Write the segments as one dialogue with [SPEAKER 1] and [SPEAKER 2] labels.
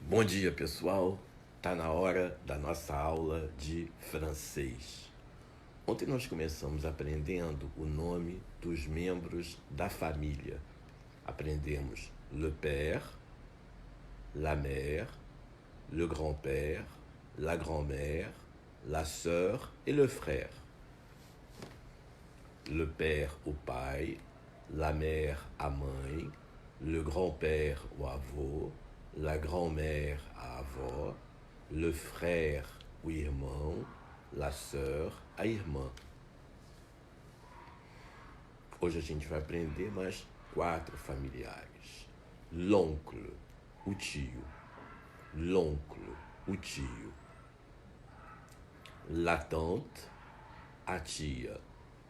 [SPEAKER 1] Bom dia, pessoal. Tá na hora da nossa aula de francês. Ontem nós começamos aprendendo o nome dos membros da família. Aprendemos le père, la mère, le grand-père, la grand-mère, la sœur et le frère. Le père, o pai, la mère, a mãe, le grand-père, o avô, la grand-mère, a avó, le frère, o irmão, la sœur, a irmã. Hoje a gente vai aprender mais 4 familiares. L'oncle, o tio. L'oncle, o tio. La tante, a tia.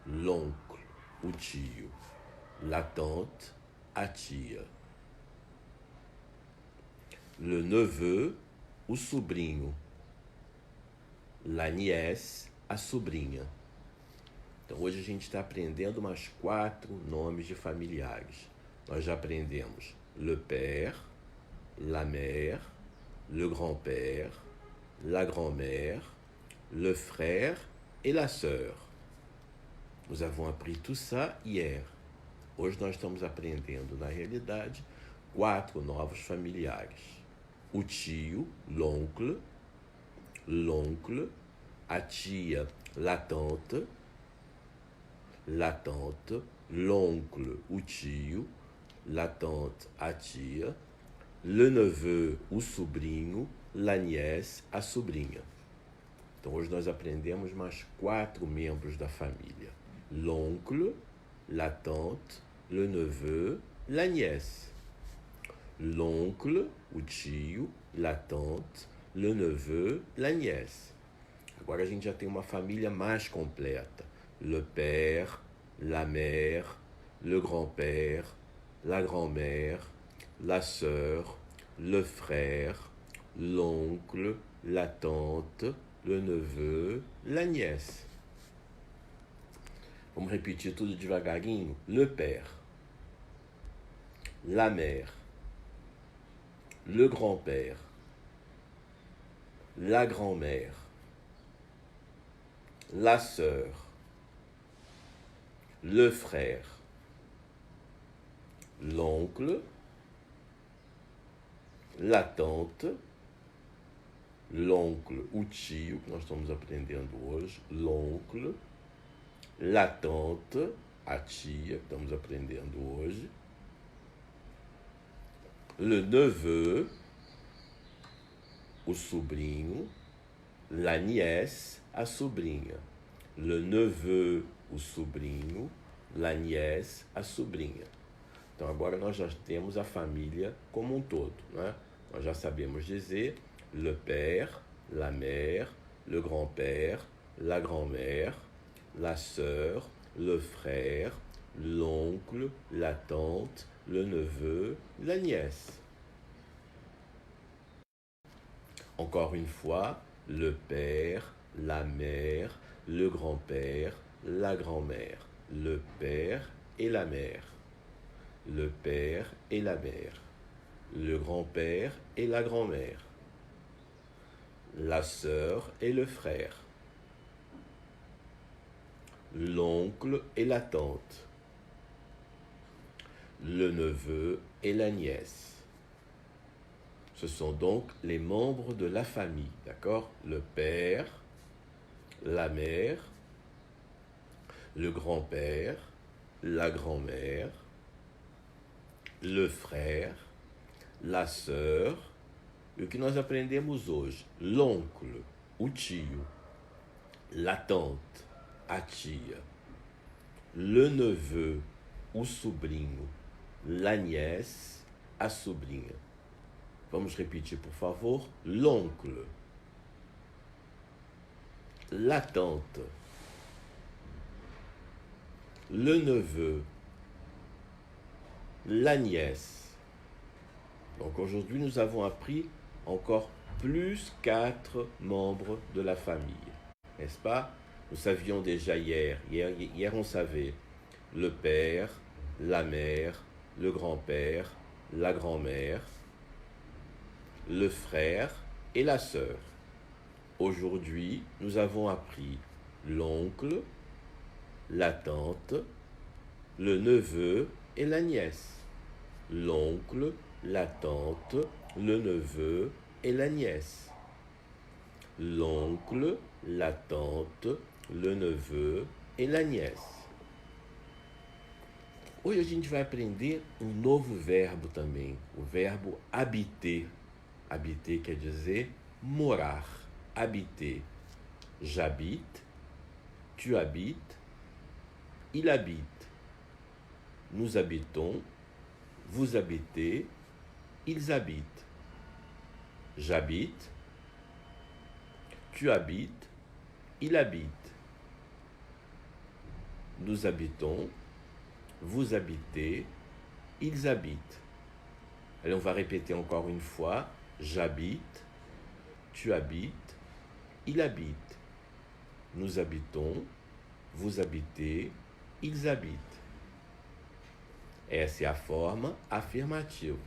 [SPEAKER 1] L'oncle, o tio. La tante, a tia. Le neveu, o sobrinho. La nièce, a sobrinha. Então hoje a gente está aprendendo mais 4 nomes de familiares. Nós já aprendemos le père, la mère, le grand-père, la grand-mère, le frère et la sœur. Nous avons appris tout ça hier. Hoje nós estamos aprendendo, na realidade, 4 novos familiares. O tio, l'oncle, a tia, la tante, l'oncle, o tio, la tante, a tia, le neveu, o sobrinho, la nièce, a sobrinha. Então hoje nós aprendemos mais 4 membros da família. L'oncle, la tante, le neveu, la nièce. L'oncle, o tio, la tante, le neveu, la nièce. Agora a gente já tem uma família mais completa. Le père, la mère, le grand-père, la grand-mère, la sœur, le frère, l'oncle, la tante, le neveu, la nièce. Vamos repetir tudo devagarinho? Le père, la mère, le grand-père, la grand-mère, la sœur, le frère, l'oncle, la tante, l'oncle, o tio, que nós estamos aprendendo hoje, l'oncle, la tante, a tia, que estamos aprendendo hoje, le neveu, o sobrinho, la nièce, a sobrinha. Le neveu, o sobrinho, la nièce, a sobrinha. Então agora nós já temos a família como um todo, né? Nós já sabemos dizer le père, la mère, le grand-père, la grand-mère, la sœur, le frère, l'oncle, la tante, le neveu, la nièce. Encore une fois, le père, la mère, le grand-père, la grand-mère, le père et la mère, le père et la mère, le grand-père et la grand-mère, la sœur et le frère, l'oncle et la tante, le neveu et la nièce. Ce sont donc les membres de la famille, d'accord? Le père, la mère, le grand-père, la grand-mère, le frère, la sœur, e o que nós aprendemos hoje? L'oncle, o tio, la tante, a tia, le neveu, o sobrinho, la nièce, a sobrinha. Vamos repetir, por favor. L'oncle, la tante, le neveu, la nièce. Donc aujourd'hui, nous avons appris encore plus 4 membres de la famille. N'est-ce pas? Nous savions déjà hier. Hier, on savait le père, la mère, le grand-père, la grand-mère, le frère et la sœur. Aujourd'hui, nous avons appris l'oncle, la tante, le neveu et la nièce. L'oncle, la tante, le neveu et la nièce. L'oncle, la tante, le neveu e la nièce. Hoje a gente vai aprender um novo verbo também, o verbo habiter. Habiter quer dizer morar, habiter. J'habite, tu habites, il habite. Nous habitons, vous habitez, ils habitent. J'habite, tu habites, il habite. Nous habitons, vous habitez, ils habitent. Allez, on va répéter encore une fois. J'habite, tu habites, il habite. Nous habitons, vous habitez, ils habitent. Essa é a forma afirmativa.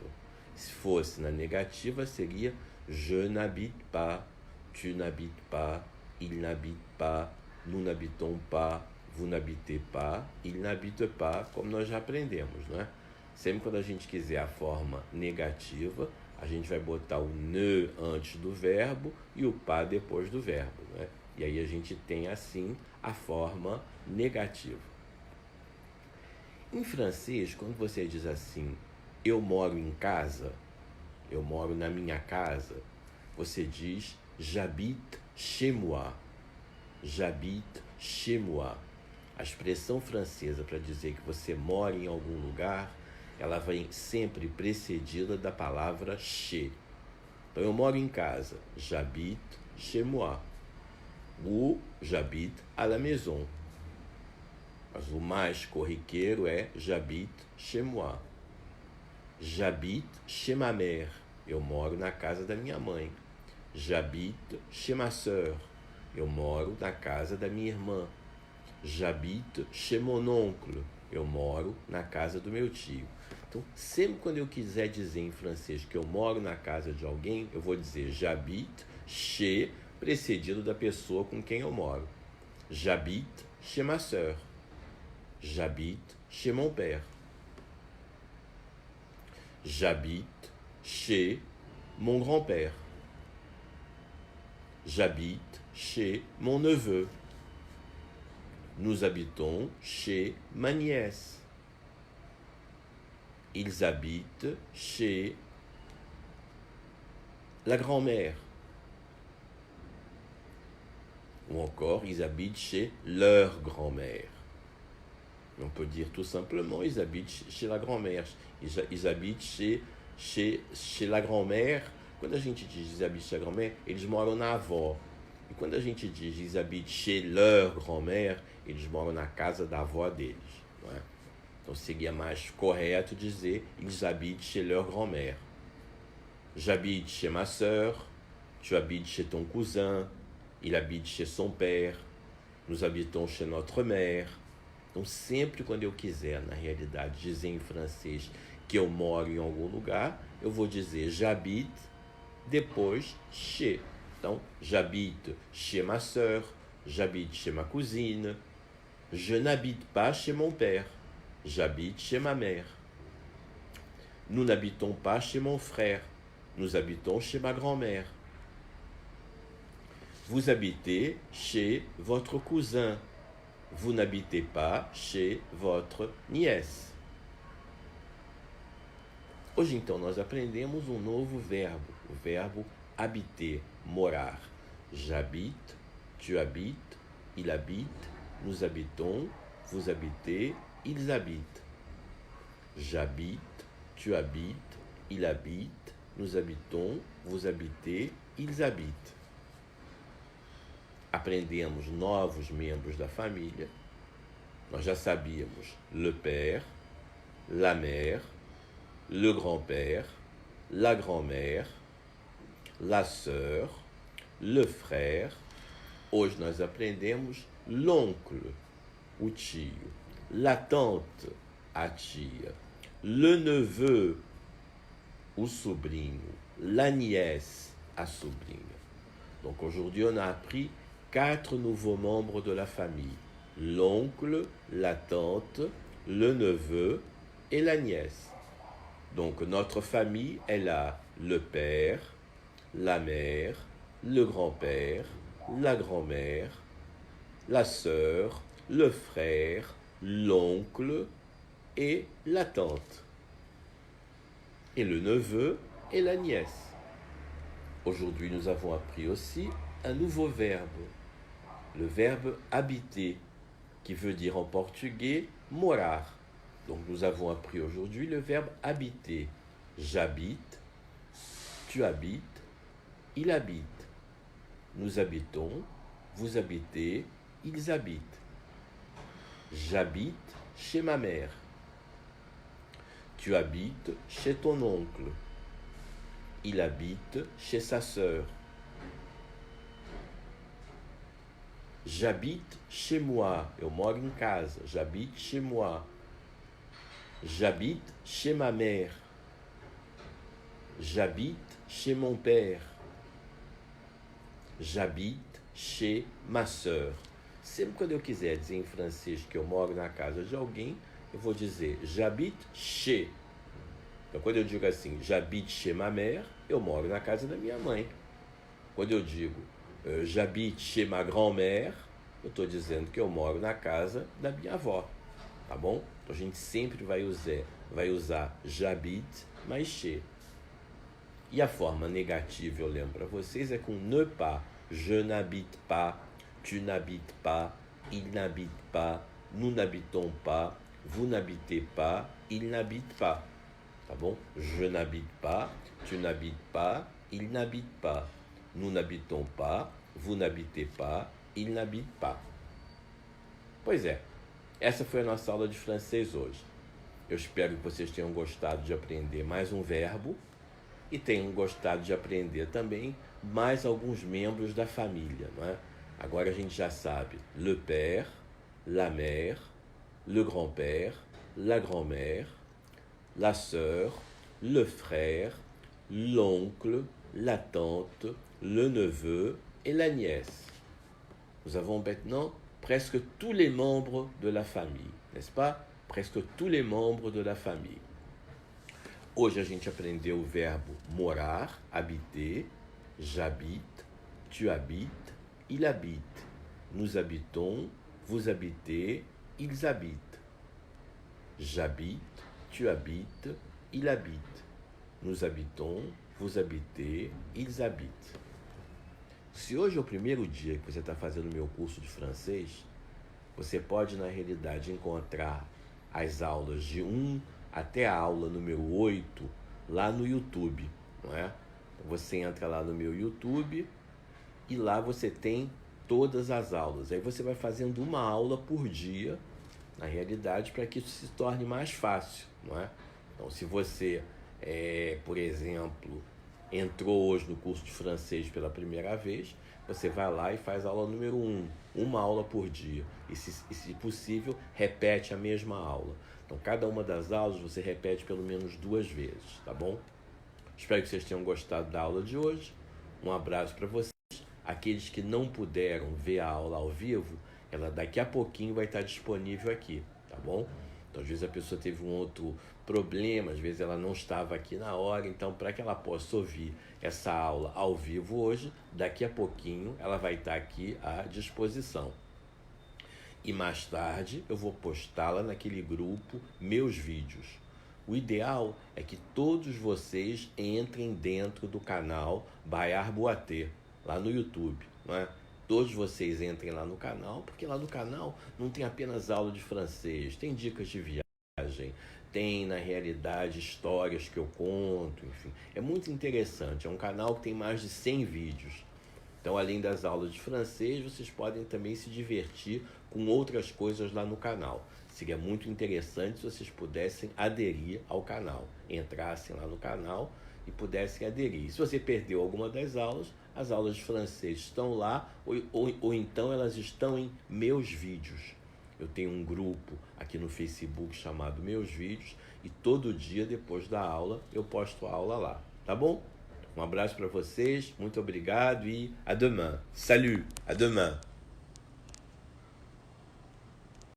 [SPEAKER 1] Se fosse na negativa, seria je n'habite pas, tu n'habites pas, il n'habite pas, nous n'habitons pas, vous n'habitez pas, il n'habite pas, como nós já aprendemos, não é? Sempre quando a gente quiser a forma negativa, a gente vai botar o ne antes do verbo e o pas depois do verbo, não é? E aí a gente tem assim a forma negativa. Em francês, quando você diz assim, eu moro em casa, eu moro na minha casa, você diz j'habite chez moi. J'habite chez moi. A expressão francesa para dizer que você mora em algum lugar, ela vem sempre precedida da palavra chez. Então, eu moro em casa, j'habite chez moi. Ou j'habite à la maison. Mas o mais corriqueiro é j'habite chez moi. J'habite chez ma mère. Eu moro na casa da minha mãe. J'habite chez ma sœur. Eu moro na casa da minha irmã. J'habite chez mon oncle. Eu moro na casa do meu tio. Então, sempre quando eu quiser dizer em francês que eu moro na casa de alguém, eu vou dizer j'habite chez, precedido da pessoa com quem eu moro. J'habite chez ma sœur. J'habite chez mon père. J'habite chez mon grand-père. J'habite chez mon neveu. Nous habitons chez ma nièce. Ils habitent chez la grand-mère. Ou encore, ils habitent chez leur grand-mère. On peut dire tout simplement, ils habitent chez la grand-mère. Ils habitent chez la grand-mère. Quando a gente diz ils habitent chez la grand-mère, eles moram na avó. E quando a gente diz ils habitent chez leur grand-mère, eles moram na casa da avó deles. Não é? Então seria mais correto dizer ils habitent chez leur grand-mère. J'habite chez ma sœur, tu habites chez ton cousin, il habite chez son père, nous habitons chez notre mère. Então sempre quando eu quiser, na realidade, dizer em francês que eu moro em algum lugar, eu vou dizer j'habite, depois chez. Então, j'habite chez ma sœur, j'habite chez ma cousine, je n'habite pas chez mon père, j'habite chez ma mère. Nous n'habitons pas chez mon frère, nous habitons chez ma grand-mère. Vous habitez chez votre cousin, vous n'habitez pas chez votre nièce. Hoje, então, nós aprendemos um novo verbo, o verbo habiter, morar. J'habite, tu habites, il habite, nous habitons, vous habitez, ils habitent. J'habite, tu habites, il habite, nous habitons, vous habitez, ils habitent. Aprendemos novos membros da família. Nós já sabíamos le père, la mère, le grand-père, la grand-mère, la sœur, le frère. Hoje nós aprendemos l'oncle, o tio, la tante, a tia, le neveu, o sobrinho, la nièce, a sobrinha. Donc aujourd'hui, on a appris 4 nouveaux membres de la famille. L'oncle, la tante, le neveu et la nièce. Donc notre famille, elle a le père, la mère, le grand-père, la grand-mère, la sœur, le frère, l'oncle et la tante. Et le neveu et la nièce. Aujourd'hui, nous avons appris aussi un nouveau verbe, le verbe habiter, qui veut dire en portugais morar. Donc nous avons appris aujourd'hui le verbe habiter. J'habite, tu habites, il habite. Nous habitons, vous habitez, ils habitent. J'habite chez ma mère. Tu habites chez ton oncle. Il habite chez sa sœur. J'habite chez moi. Eu moro em casa. J'habite chez moi. J'habite chez ma mère. J'habite chez mon père. J'habite chez ma sœur. Sempre quando eu quiser dizer em francês que eu moro na casa de alguém, eu vou dizer j'habite chez. Então, quando eu digo assim, j'habite chez ma mère, eu moro na casa da minha mãe. Quando eu digo j'habite chez ma grand-mère, eu estou dizendo que eu moro na casa da minha avó. Tá bom? Então, a gente sempre vai usar j'habite mais chez. E a forma negativa, eu lembro para vocês, é com ne pas. Je n'habite pas, tu n'habites pas, il n'habite pas, nous n'habitons pas, vous n'habitez pas, il n'habite pas. Tá bom? Je n'habite pas, tu n'habites pas, il n'habite pas. Nous n'habitons pas, vous n'habitez pas, il n'habite pas. Pois é, essa foi a nossa aula de francês hoje. Eu espero que vocês tenham gostado de aprender mais um verbo e tenham gostado de aprender também mais alguns membros da família, não é? Agora a gente já sabe le père, la mère, le grand-père, la grand-mère, la sœur, le frère, l'oncle, la tante, le neveu et la nièce. Nous avons maintenant presque tous les membres de la famille, n'est-ce pas? Presque tous les membres de la famille. Hoje a gente aprendeu o verbo morar, habiter, j'habite, tu habites, il habite. Nous habitons, vous habitez, ils habitent. J'habite, tu habites, il habite. Nous habitons, vous habitez, ils habitent. Se hoje é o primeiro dia que você está fazendo o meu curso de francês, você pode, na realidade, encontrar as aulas de 1 até a aula número 8 lá no YouTube, não é? Você entra lá no meu YouTube e lá você tem todas as aulas. Aí você vai fazendo uma aula por dia, na realidade, para que isso se torne mais fácil, não é? Então, se você, por exemplo, entrou hoje no curso de francês pela primeira vez, você vai lá e faz a aula número 1, uma aula por dia. E se possível, repete a mesma aula. Então, cada uma das aulas você repete pelo menos 2 vezes, tá bom? Espero que vocês tenham gostado da aula de hoje. Um abraço para vocês. Aqueles que não puderam ver a aula ao vivo, ela daqui a pouquinho vai estar disponível aqui, tá bom? Então, às vezes a pessoa teve um outro problema, às vezes ela não estava aqui na hora, então para que ela possa ouvir essa aula ao vivo hoje, daqui a pouquinho ela vai estar aqui à disposição. E mais tarde eu vou postá-la naquele grupo Meus Vídeos. O ideal é que todos vocês entrem dentro do canal Bayard Boatê, lá no YouTube, não é? Todos vocês entrem lá no canal, porque lá no canal não tem apenas aula de francês, tem dicas de viagem, tem, na realidade, histórias que eu conto, enfim. É muito interessante, é um canal que tem mais de 100 vídeos. Então, além das aulas de francês, vocês podem também se divertir com outras coisas lá no canal. Seria muito interessante se vocês pudessem aderir ao canal, entrassem lá no canal e pudessem aderir. Se você perdeu alguma das aulas, as aulas de francês estão lá ou então elas estão em Meus Vídeos. Eu tenho um grupo aqui no Facebook chamado Meus Vídeos e todo dia depois da aula eu posto a aula lá, tá bom? Um abraço para vocês, muito obrigado e à demain. Salut, à demain.